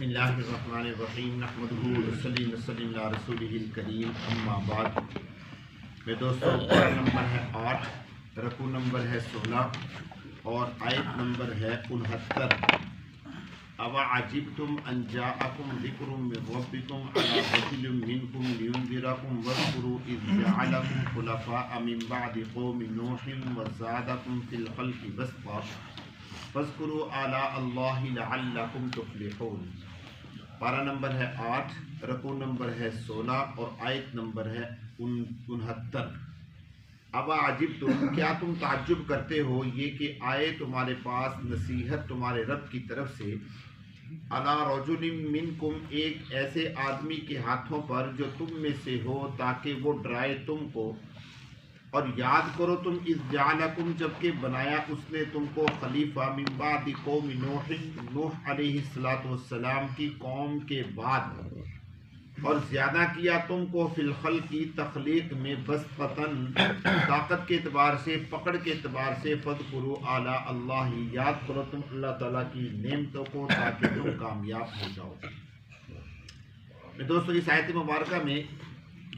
بسم اللہ الرحمن الرحیم نحمدہ ونصلی وسلم علی رسولہ الکریم اما بعد. میرے دوستو، پارہ نمبر ہے 8، رکوع نمبر ہے 16 اور آیت نمبر ہے 69. اوعجبتم ان جاءکم ذکر من ربکم علی رجل منکم لینذرکم واذکروا اذ جعلکم خلفاء من بعد قوم نوح وزادکم فی الخلق بسطا فاذکروا آلاء اللہ لعلکم تفلحون. پارہ نمبر ہے 8، رکوع نمبر ہے 16 اور آیت نمبر ہے 69. اب عجبتم، کیا تم تعجب کرتے ہو یہ کہ آئے تمہارے پاس نصیحت تمہارے رب کی طرف سے، علی رجل منکم، ایک ایسے آدمی کے ہاتھوں پر جو تم میں سے ہو، تاکہ وہ ڈرائے تم کو. اور یاد کرو تم اذ جعلکم، جبکہ بنایا اس نے تم کو خلیفہ من بعد قوم نوح، نوح علیہ السلام کی قوم کے بعد، اور زیادہ کیا تم کو فی الخلق، تخلیق میں، بسطتاً، طاقت کے اعتبار سے، پکڑ کے اعتبار سے. فاذکروا آلاء اللہ، یاد کرو تم اللہ تعالیٰ کی نعمتوں کو تاکہ تم کامیاب ہو جاؤ. دوستو، اس آیت مبارکہ میں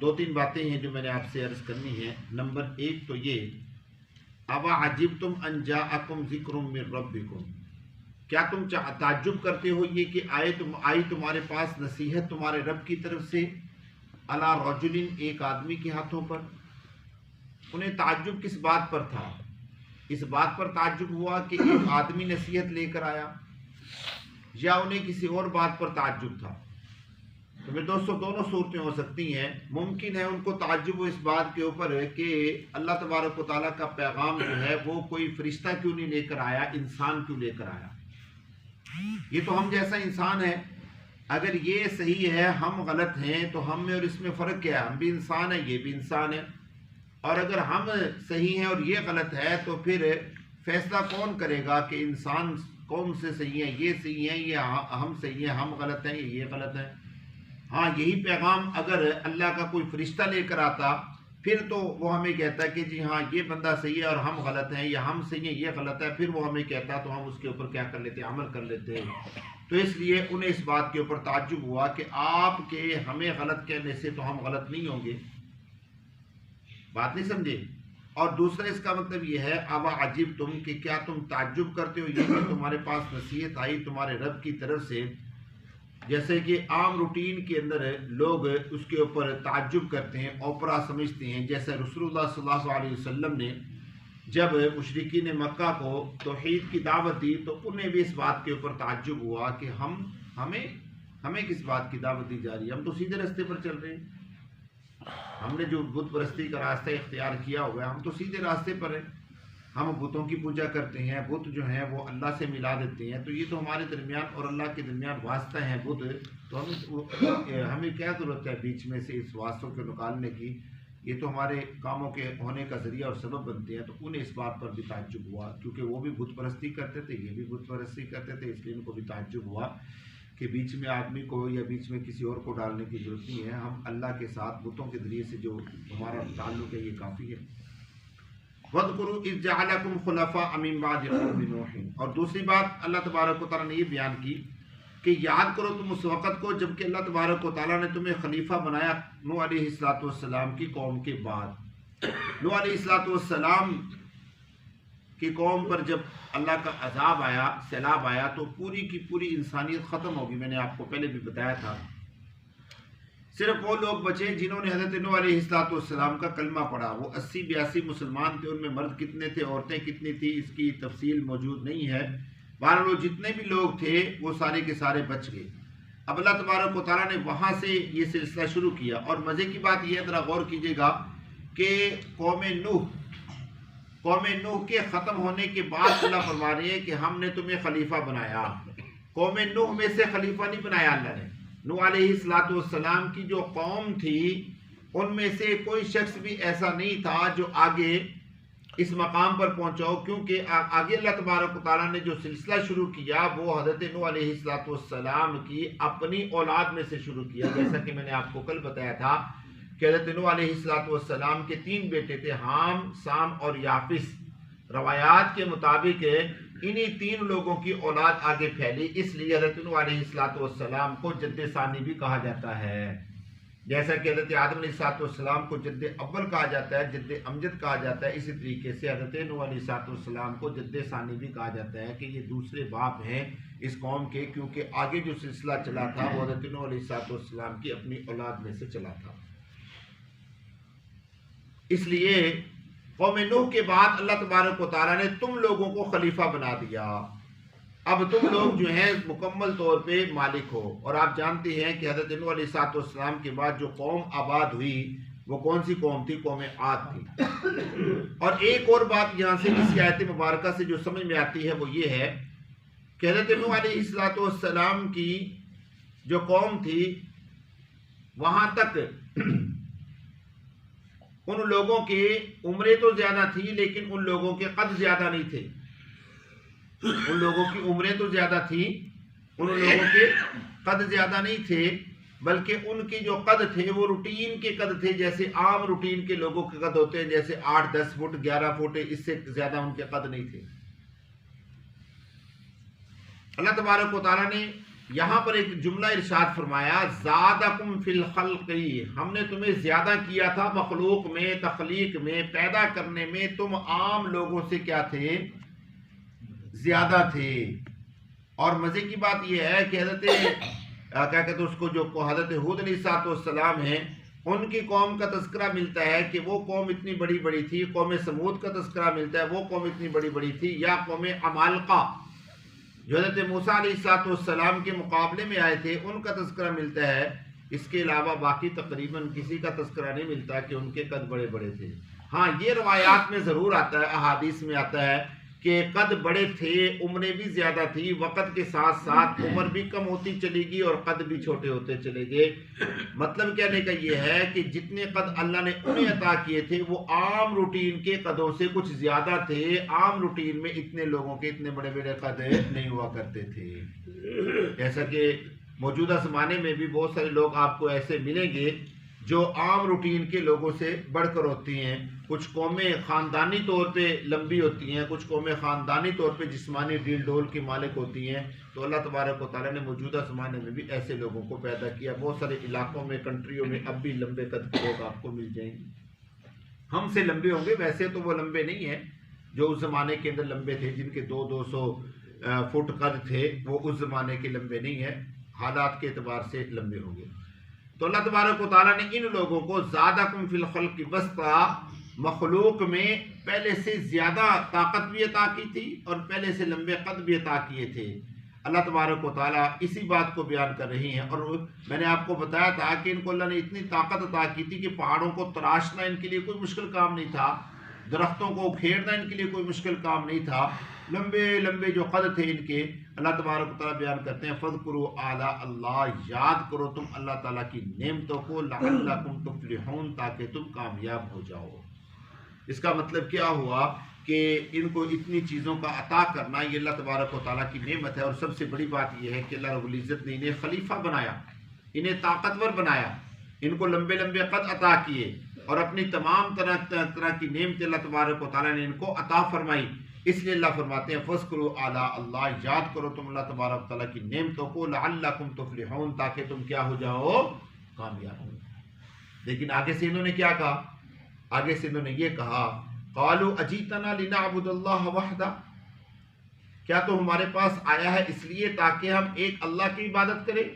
دو تین باتیں ہیں جو میں نے آپ سے عرض کرنی ہے. نمبر 1 تو یہ، اوعجبتم ان جاءکم ذکر من ربکم، کیا تم تعجب کرتے ہو یہ کہ آئی تمہارے پاس نصیحت تمہارے رب کی طرف سے، علی رجل، ایک آدمی کے ہاتھوں پر. انہیں تعجب کس بات پر تھا؟ اس بات پر تعجب ہوا کہ ایک آدمی نصیحت لے کر آیا، یا انہیں کسی اور بات پر تعجب تھا؟ تو میرے دوستوں، دونوں صورتیں ہو سکتی ہیں. ممکن ہے ان کو تعجب ہو اس بات کے اوپر کہ اللہ تبارک و تعالیٰ کا پیغام جو ہے وہ کوئی فرشتہ کیوں نہیں لے کر آیا، انسان کیوں لے کر آیا. یہ تو ہم جیسا انسان ہے. اگر یہ صحیح ہے، ہم غلط ہیں، تو ہم میں اور اس میں فرق کیا ہے؟ ہم بھی انسان ہیں، یہ بھی انسان ہے. اور اگر ہم صحیح ہیں اور یہ غلط ہے، تو پھر فیصلہ کون کرے گا کہ انسان کون سے صحیح ہیں؟ یہ صحیح ہیں، یہ ہم صحیح ہیں، ہم غلط ہیں، یہ غلط ہیں. ہاں، یہی پیغام اگر اللہ کا کوئی فرشتہ لے کر آتا، پھر تو وہ ہمیں کہتا ہے کہ جی ہاں یہ بندہ صحیح ہے اور ہم غلط ہیں، یا ہم صحیح ہیں یہ غلط ہے. پھر وہ ہمیں کہتا تو ہم اس کے اوپر کیا کر لیتے؟ عمل کر لیتے ہیں. تو اس لیے انہیں اس بات کے اوپر تعجب ہوا کہ آپ کے ہمیں غلط کہنے سے تو ہم غلط نہیں ہوں گے. بات نہیں سمجھے؟ اور دوسرا اس کا مطلب یہ ہے، اوعجبتم، کہ کیا تم تعجب کرتے ہو یہ کہ تمہارے پاس نصیحت آئی تمہارے رب کی طرف سے. جیسے کہ عام روٹین کے اندر لوگ اس کے اوپر تعجب کرتے ہیں، اوپرا سمجھتے ہیں. جیسے رسول اللہ صلی اللہ علیہ وسلم نے جب مشرکین مکہ کو توحید کی دعوت دی، تو انہیں بھی اس بات کے اوپر تعجب ہوا کہ ہمیں کس بات کی دعوت دی جا رہی ہے؟ ہم تو سیدھے راستے پر چل رہے ہیں. ہم نے جو بت پرستی کا راستہ اختیار کیا ہوا ہے، ہم تو سیدھے راستے پر ہیں. ہم بتوں کی پوجا کرتے ہیں، بت جو ہیں وہ اللہ سے ملا دیتے ہیں. تو یہ تو ہمارے درمیان اور اللہ کے درمیان واسطہ ہیں بت. تو ہمیں کیا ضرورت ہے بیچ میں سے اس واسطوں کو نکالنے کی؟ یہ تو ہمارے کاموں کے ہونے کا ذریعہ اور سبب بنتے ہیں. تو انہیں اس بات پر بھی تعجب ہوا، کیونکہ وہ بھی بت پرستی کرتے تھے، یہ بھی بت پرستی کرتے تھے. اس لیے ان کو بھی تعجب ہوا کہ بیچ میں آدمی کو یا بیچ میں کسی اور کو ڈالنے کی ضرورت نہیں ہے. ہم اللہ کے ساتھ بتوں کے ذریعے سے جو ہمارا تعلق ہے یہ کافی ہے. وَاذْكُرُوا إِذْ جَعَلَكُمْ خُلَفَاءَ مِن بَعْدِ قَوْمِ نُوحٍ. اور دوسری بات اللہ تبارک و تعالیٰ نے یہ بیان کی کہ یاد کرو تم اس وقت کو جبکہ اللہ تبارک و تعالیٰ نے تمہیں خلیفہ بنایا نوح علیہ السلام کی قوم کے بعد. نوح علیہ السلام کی قوم پر جب اللہ کا عذاب آیا، سیلاب آیا، تو پوری کی پوری انسانیت ختم ہوگی. میں نے آپ کو پہلے بھی بتایا تھا. صرف وہ لوگ بچے جنہوں نے حضرت نوح علیہ السلام کا کلمہ پڑھا. وہ 80-82 مسلمان تھے. ان میں مرد کتنے تھے، عورتیں کتنی تھی، اس کی تفصیل موجود نہیں ہے. بہرحال وہ جتنے بھی لوگ تھے وہ سارے کے سارے بچ گئے. اب اللہ تبارک و تعالیٰ نے وہاں سے یہ سلسلہ شروع کیا. اور مزے کی بات یہ ہے، ذرا غور کیجیے گا کہ قوم نوح کے ختم ہونے کے بعد اللہ فرما رہے ہیں کہ ہم نے تمہیں خلیفہ بنایا. قوم نوح میں سے خلیفہ نہیں بنایا اللہ نے. نوح علیہ السلام کی جو قوم تھی ان میں سے کوئی شخص بھی ایسا نہیں تھا جو آگے اس مقام پر پہنچاؤ، کیونکہ آگے اللہ تبارک و تعالیٰ نے جو سلسلہ شروع کیا وہ حضرت نوح علیہ السلام کی اپنی اولاد میں سے شروع کیا. جیسا کہ میں نے آپ کو کل بتایا تھا کہ حضرت نوح علیہ السلام کے 3 بیٹے تھے، حام، سام اور یافس. روایات کے مطابق انہی 3 لوگوں کی اولاد آگے پھیلی، اس لیے حضرت نوح علیہ السلام کو جد ثانی بھی کہا جاتا ہے، جیسا کہ حضرت آدم علیہ السلام کو جد اول کہا جاتا ہے، جد امجد کہا جاتا ہے، اسی طریقے سے حضرت نوح علیہ السلام کو جد ثانی بھی کہا جاتا ہے کہ یہ دوسرے باپ ہیں اس قوم کے، کیونکہ آگے جو سلسلہ چلا تھا وہ حضرت نوح علیہ السلام کی اپنی اولاد میں سے چلا تھا۔ اس لیے قوم نوح کے بعد اللہ تبارک و تعالیٰ نے تم لوگوں کو خلیفہ بنا دیا، اب تم لوگ جو ہیں مکمل طور پہ مالک ہو۔ اور آپ جانتے ہیں کہ حضرت نوح علیہ السلام کے بعد جو قوم آباد ہوئی وہ کون سی قوم تھی؟ قوم عاد تھی۔ اور ایک اور بات یہاں سے اس آیت مبارکہ سے جو سمجھ میں آتی ہے وہ یہ ہے کہ حضرت نوح علیہ السلام کی جو قوم تھی وہاں تک ان لوگوں کی عمریں تو زیادہ تھی لیکن ان لوگوں کے قد زیادہ نہیں تھے، ان لوگوں کی عمریں تو زیادہ تھی، ان لوگوں کے قد زیادہ نہیں تھے، بلکہ ان کے جو قد تھے وہ روٹین کے قد تھے، جیسے عام روٹین کے لوگوں کے قد ہوتے ہیں، جیسے 8-10 فٹ 11 فٹ، اس سے زیادہ ان کے قد نہیں تھے۔ اللہ تبارک و تعالیٰ نے یہاں پر ایک جملہ ارشاد فرمایا، زادکم فی الخلق، ہم نے تمہیں زیادہ کیا تھا مخلوق میں، تخلیق میں، پیدا کرنے میں، تم عام لوگوں سے کیا تھے؟ زیادہ تھے۔ اور مزے کی بات یہ ہے کہ حضرت کیا کہتے ہیں اس کو، جو حضرت ہود علیہ السلام ہیں، ان کی قوم کا تذکرہ ملتا ہے کہ وہ قوم اتنی بڑی بڑی تھی، قوم سمود کا تذکرہ ملتا ہے وہ قوم اتنی بڑی بڑی تھی، یا قوم عمالقہ جو حضرت موسیٰ علیہ السلام کے مقابلے میں آئے تھے ان کا تذکرہ ملتا ہے۔ اس کے علاوہ باقی تقریباً کسی کا تذکرہ نہیں ملتا کہ ان کے قد بڑے بڑے تھے۔ ہاں یہ روایات میں ضرور آتا ہے، احادیث میں آتا ہے کہ قد بڑے تھے، عمریں بھی زیادہ تھی، وقت کے ساتھ ساتھ عمر بھی کم ہوتی چلے گی اور قد بھی چھوٹے ہوتے چلے گئے۔ مطلب کہنے کا یہ ہے کہ جتنے قد اللہ نے انہیں عطا کیے تھے وہ عام روٹین کے قدوں سے کچھ زیادہ تھے، عام روٹین میں اتنے لوگوں کے اتنے بڑے بڑے قد نہیں ہوا کرتے تھے۔ جیسا کہ موجودہ زمانے میں بھی بہت سارے لوگ آپ کو ایسے ملیں گے جو عام روٹین کے لوگوں سے بڑھ کر ہوتی ہیں۔ کچھ قومیں خاندانی طور پہ لمبی ہوتی ہیں، کچھ قومیں خاندانی طور پہ جسمانی ڈیل ڈول کی مالک ہوتی ہیں، تو اللہ تبارک و تعالیٰ نے موجودہ زمانے میں بھی ایسے لوگوں کو پیدا کیا۔ بہت سارے علاقوں میں، کنٹریوں میں اب بھی لمبے قد کے لوگ آپ کو مل جائیں گے، ہم سے لمبے ہوں گے، ویسے تو وہ لمبے نہیں ہیں جو اس زمانے کے اندر لمبے تھے، جن کے 200 فٹ قد تھے، وہ اس زمانے کے لمبے نہیں ہیں، حالات کے اعتبار سے لمبے ہوں گے۔ تو اللہ تبارک و تعالیٰ نے ان لوگوں کو زادکم فی الخلق بسطا، مخلوق میں پہلے سے زیادہ طاقت بھی عطا کی تھی اور پہلے سے لمبے قد بھی عطا کیے تھے۔ اللہ تبارک و تعالیٰ اسی بات کو بیان کر رہی ہیں، اور میں نے آپ کو بتایا تھا کہ ان کو اللہ نے اتنی طاقت عطا کی تھی کہ پہاڑوں کو تراشنا ان کے لیے کوئی مشکل کام نہیں تھا، درختوں کو کھیڑنا ان کے لیے کوئی مشکل کام نہیں تھا، لمبے لمبے جو قد تھے ان کے۔ اللہ تبارک و تعالیٰ بیان کرتے ہیں، فَاذْكُرُوا آلَاءَ اللَّهِ، یاد کرو تم اللہ تعالیٰ کی نعمتوں کو، لَعَلَّكُمْ تُفْلِحُونَ، تاکہ تم کامیاب ہو جاؤ۔ اس کا مطلب کیا ہوا کہ ان کو اتنی چیزوں کا عطا کرنا یہ اللہ تبارک و تعالیٰ کی نعمت ہے، اور سب سے بڑی بات یہ ہے کہ اللہ رب العزت نے انہیں خلیفہ بنایا، انہیں طاقتور بنایا، ان کو لمبے لمبے قد عطا کیے، اور اپنی تمام طرح کی نعمت اللہ تبارک و تعالیٰ نے ان کو عطا فرمائی۔ اس لیے اللہ فرماتے ہیں فَاذْكُرُوا آلَاءَ اللَّهِ، یاد کرو تم اللہ تبارک و تعالیٰ کی نعمتوں کو، لَعَلَّكُمْ تُفْلِحُونَ، تاکہ تم کیا ہو جاؤ؟ کامیاب ہو۔ لیکن آگے سے انہوں نے کیا کہا؟ آگے سے انہوں نے یہ کہا، قَالُوا أَجِئْتَنَا لِنَعْبُدَ اللَّهَ وَحْدَهُ، کیا تو ہمارے پاس آیا ہے اس لیے تاکہ ہم ایک اللہ کی عبادت کریں،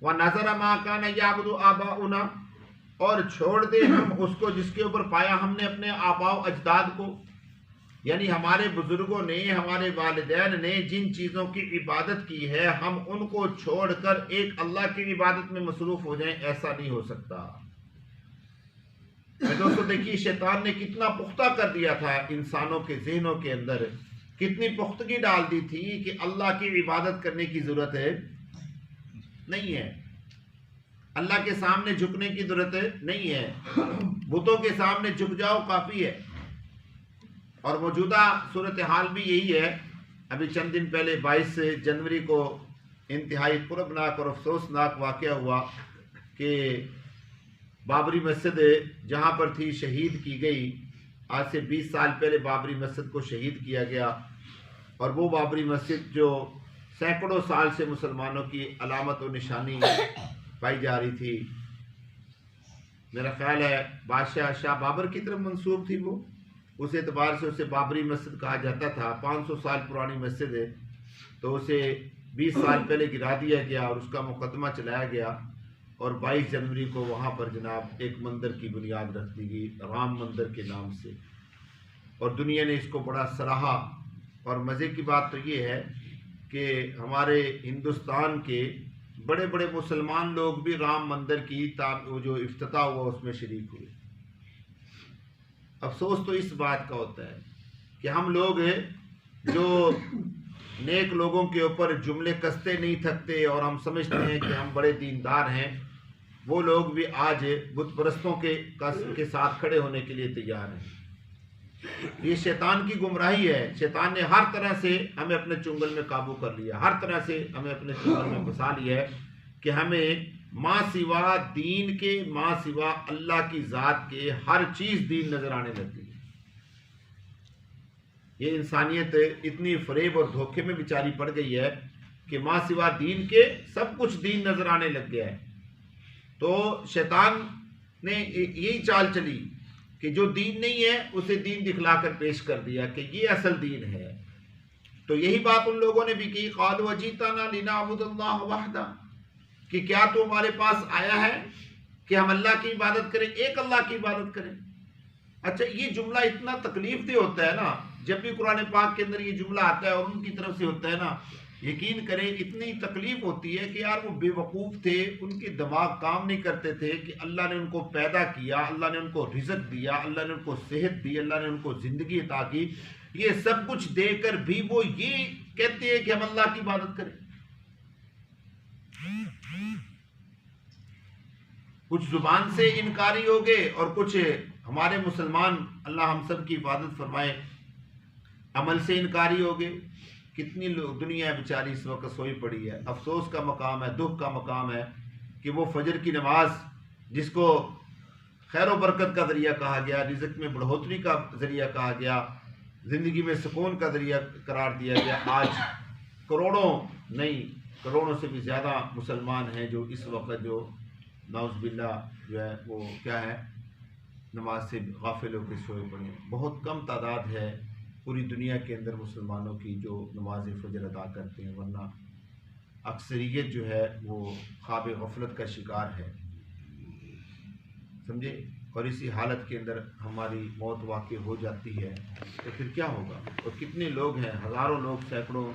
وَنَذَرَ مَا كَانَ يَعْبُدُ آبَاؤُنَا، اور چھوڑ دیں ہم اس کو جس کے اوپر پایا ہم نے اپنے آباء و اجداد کو، یعنی ہمارے بزرگوں نے، ہمارے والدین نے جن چیزوں کی عبادت کی ہے ہم ان کو چھوڑ کر ایک اللہ کی عبادت میں مصروف ہو جائیں، ایسا نہیں ہو سکتا۔ دوستو دیکھیے شیطان نے کتنا پختہ کر دیا تھا انسانوں کے ذہنوں کے اندر، کتنی پختگی ڈال دی تھی کہ اللہ کی عبادت کرنے کی ضرورت ہے نہیں ہے، اللہ کے سامنے جھکنے کی ضرورت نہیں ہے، بتوں کے سامنے جھک جاؤ کافی ہے۔ اور موجودہ صورتحال بھی یہی ہے۔ ابھی چند دن پہلے 22 جنوری کو انتہائی کربناک اور افسوسناک واقعہ ہوا کہ بابری مسجد جہاں پر تھی شہید کی گئی، آج سے 20 سال پہلے بابری مسجد کو شہید کیا گیا، اور وہ بابری مسجد جو سینکڑوں سال سے مسلمانوں کی علامت و نشانی پائی جا رہی تھی، میرا خیال ہے بادشاہ شاہ بابر کی طرف منسوب تھی، وہ اس اعتبار سے اسے بابری مسجد کہا جاتا تھا۔ 500 سال پرانی مسجد ہے، تو اسے 20 سال پہلے گرا دیا گیا اور اس کا مقدمہ چلایا گیا، اور 22 جنوری کو وہاں پر جناب ایک مندر کی بنیاد رکھ دی گئی رام مندر کے نام سے، اور دنیا نے اس کو بڑا سراہا۔ اور مزے کی بات تو یہ ہے کہ ہمارے ہندوستان کے بڑے بڑے مسلمان لوگ بھی رام مندر کی جو افتتاح ہوا اس میں شریک ہوئے۔ افسوس تو اس بات کا ہوتا ہے کہ ہم لوگ جو نیک لوگوں کے اوپر جملے کستے نہیں تھکتے اور ہم سمجھتے ہیں کہ ہم بڑے دیندار ہیں، وہ لوگ بھی آج بت پرستوں کے ساتھ کھڑے ہونے کے لیے تیار ہیں۔ یہ شیطان کی گمراہی ہے۔ شیطان نے ہر طرح سے ہمیں اپنے چنگل میں قابو کر لیا، ہر طرح سے ہمیں اپنے چنگل میں پھنسا لیا ہے کہ ہمیں ماں سوا دین کے، ماں سوا اللہ کی ذات کے ہر چیز دین نظر آنے لگتی ہے۔ یہ انسانیت اتنی فریب اور دھوکے میں بیچاری پڑ گئی ہے کہ ماں سوا دین کے سب کچھ دین نظر آنے لگ گیا ہے۔ تو شیطان نے یہی چال چلی کہ جو دین نہیں ہے اسے دین دکھلا کر پیش کر دیا کہ یہ اصل دین ہے۔ تو یہی بات ان لوگوں نے بھی کی، قالوا جئتنا لنعبد اللہ وحدہ، کہ کیا تو ہمارے پاس آیا ہے کہ ہم اللہ کی عبادت کریں، ایک اللہ کی عبادت کریں۔ اچھا، یہ جملہ اتنا تکلیف دہ ہوتا ہے نا، جب بھی قرآن پاک کے اندر یہ جملہ آتا ہے اور ان کی طرف سے ہوتا ہے نا، یقین کریں اتنی تکلیف ہوتی ہے کہ یار وہ بے وقوف تھے، ان کے دماغ کام نہیں کرتے تھے کہ اللہ نے ان کو پیدا کیا، اللہ نے ان کو رزق دیا، اللہ نے ان کو صحت دی، اللہ نے ان کو زندگی عطا کی، یہ سب کچھ دے کر بھی وہ یہ کہتے ہیں کہ ہم اللہ کی عبادت کریں۔ کچھ زبان سے انکاری ہو گئے اور کچھ ہمارے مسلمان، اللہ ہم سب کی حفاظت فرمائے، عمل سے انکاری ہو گئے۔ کتنی دنیا بیچاری اس وقت سوئی پڑی ہے۔ افسوس کا مقام ہے، دکھ کا مقام ہے کہ وہ فجر کی نماز جس کو خیر و برکت کا ذریعہ کہا گیا، رزق میں بڑھوتری کا ذریعہ کہا گیا، زندگی میں سکون کا ذریعہ قرار دیا گیا، آج کروڑوں نہیں کروڑوں سے بھی زیادہ مسلمان ہیں جو اس وقت جو نعوذ باللہ جو ہے وہ کیا ہے، نماز سے غافل ہو کے سوئے پڑے ہیں۔ بہت کم تعداد ہے پوری دنیا کے اندر مسلمانوں کی جو نماز فجر ادا کرتے ہیں، ورنہ اکثریت جو ہے وہ خواب غفلت کا شکار ہے، سمجھے؟ اور اسی حالت کے اندر ہماری موت واقع ہو جاتی ہے تو پھر کیا ہوگا؟ اور کتنے لوگ ہیں، ہزاروں لوگ، سینکڑوں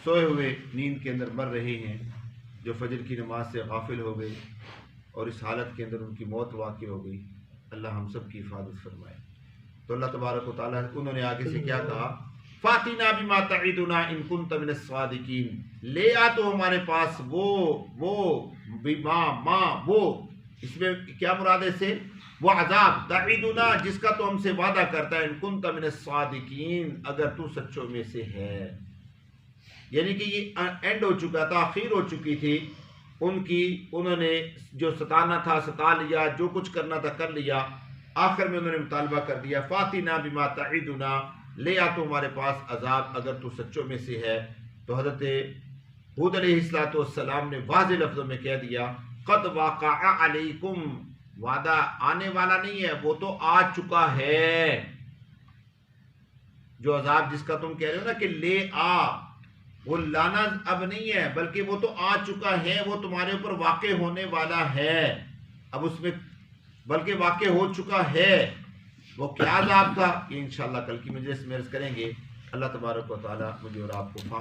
سوئے ہوئے نیند کے اندر مر رہے ہیں جو فجر کی نماز سے غافل ہو گئے اور اس حالت کے اندر ان کی موت واقع ہو گئی۔ اللہ ہم سب کی حفاظت فرمائے۔ تو اللہ تبارک و تعالیٰ انہوں نے آگے سے کیا کہا، فاتنا بما تعدنا ان کنت من الصادقین، لے آ تو ہمارے پاس وہ اس میں کیا مراد ہے سے وہ عذاب، تعدنا جس کا تو ہم سے وعدہ کرتا ہے، ان کنت من الصادقین اگر تو سچوں میں سے ہے۔ یعنی کہ یہ اینڈ ہو چکا تھا، تاخیر ہو چکی تھی ان کی، انہوں نے جو ستانا تھا ستا لیا، جو کچھ کرنا تھا کر لیا، آخر میں انہوں نے مطالبہ کر دیا، فاتنا بما تعدنا، لے آ تو ہمارے پاس عذاب اگر تو سچوں میں سے ہے۔ تو حضرت ہود علیہ السلام نے واضح لفظوں میں کہہ دیا، قد وقع علیکم، وعدہ آنے والا نہیں ہے، وہ تو آ چکا ہے۔ جو عذاب جس کا تم کہہ رہے ہو نا کہ لے آ، وہ لانا اب نہیں ہے بلکہ وہ تو آ چکا ہے، وہ تمہارے اوپر واقع ہونے والا ہے، اب اس میں بلکہ واقع ہو چکا ہے۔ وہ کیا عذاب تھا یہ انشاءاللہ کل کی مجلس میں عرض کریں گے۔ اللہ تبارک و تعالیٰ مجھے اور آپ کو فہم